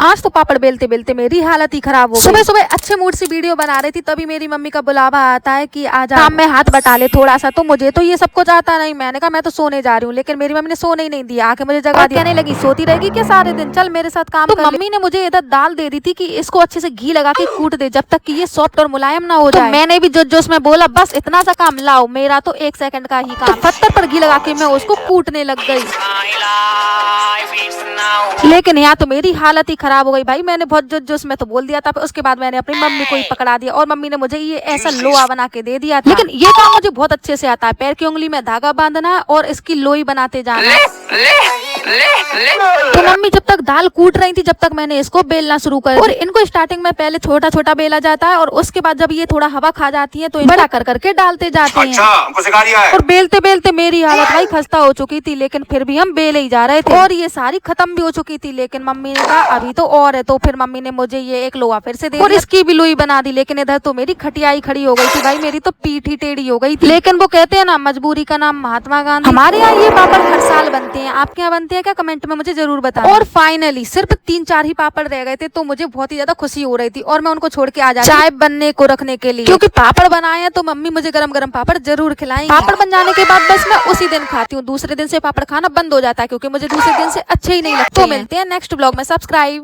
आज तो पापड़ बेलते बेलते मेरी हालत ही खराब हो गई। सुबह सुबह अच्छे मूड से वीडियो बना रही थी, तभी मेरी मम्मी का बुलावा आता है कि आ जा, काम में हाथ बटा ले थोड़ा सा। तो मुझे तो ये सब कुछ आता नहीं। मैंने कहा मैं तो सोने जा रही हूँ, लेकिन मेरी मम्मी ने सोने ही नहीं दिया, आके मुझे जगा दिया। कहने लगी सोती रहेगी क्या सारे दिन, चल मेरे साथ काम कर। मम्मी ने मुझे इधर दाल दे दी थी कि इसको अच्छे से घी लगा के कूट दे, जब तक कि ये सॉफ्ट और मुलायम ना हो जाए। मैंने भी जोश जोश में बोला बस इतना सा काम लाओ, मेरा तो 1 सेकंड का ही काम। पत्थर पर घी लगा के मैं उसको कूटने लग गई, लेकिन यहाँ तो मेरी हालत ही खराब हो गई भाई। मैंने बहुत जोश में तो बोल दिया था, उसके बाद मैंने अपनी मम्मी को ही पकड़ा दिया और मम्मी ने मुझे ये ऐसा लोहा बना के दे दिया था। लेकिन ये काम मुझे बहुत अच्छे से आता है, पैर की उंगली में धागा बांधना और इसकी लोई बनाते जाना। तो मम्मी जब तक दाल कूट रही थी, जब तक मैंने इसको बेलना शुरू कर, और इनको स्टार्टिंग में पहले छोटा छोटा बेला जाता है और उसके बाद जब ये थोड़ा हवा खा जाती है तो बड़ा कर करके डालते जाते हैं। हमको सिखा दिया है। और बेलते बेलते मेरी हालत भाई खस्ता हो चुकी थी, लेकिन फिर भी हम बेले ही जा रहे थे और ये सारी खत्म भी हो चुकी थी। लेकिन मम्मी ने कहा अभी तो और है, तो फिर मम्मी ने मुझे ये एक लोहा फिर से दे दिया और इसकी भी लोई बना दी। लेकिन इधर तो मेरी खटियाई खड़ी हो गई थी भाई, मेरी तो पीठ ही टेढ़ी हो गई थी। लेकिन वो कहते हैं ना, मजबूरी का नाम महात्मा गांधी। हमारे यहाँ ये पापड़ हर साल बनते हैं, आपके यहाँ बनते हैं क्या? कमेंट में मुझे जरूर बताएं। और फाइनली सिर्फ 3-4 ही पापड़ रह गए थे, तो मुझे बहुत ही ज्यादा खुशी हो रही थी और मैं उनको छोड़ के आ जाती चाय बनने को रखने के लिए, क्योंकि पापड़ बनाए हैं तो मम्मी मुझे गरम गरम पापड़ जरूर खिलाएंगी। पापड़ बन जाने के बाद बस मैं उसी दिन खाती हूँ, दूसरे दिन से पापड़ खाना बंद हो जाता है, क्योंकि मुझे दूसरे दिन से अच्छे ही नहीं लगते। तो मिलते हैं नेक्स्ट ब्लॉग में। सब्सक्राइब।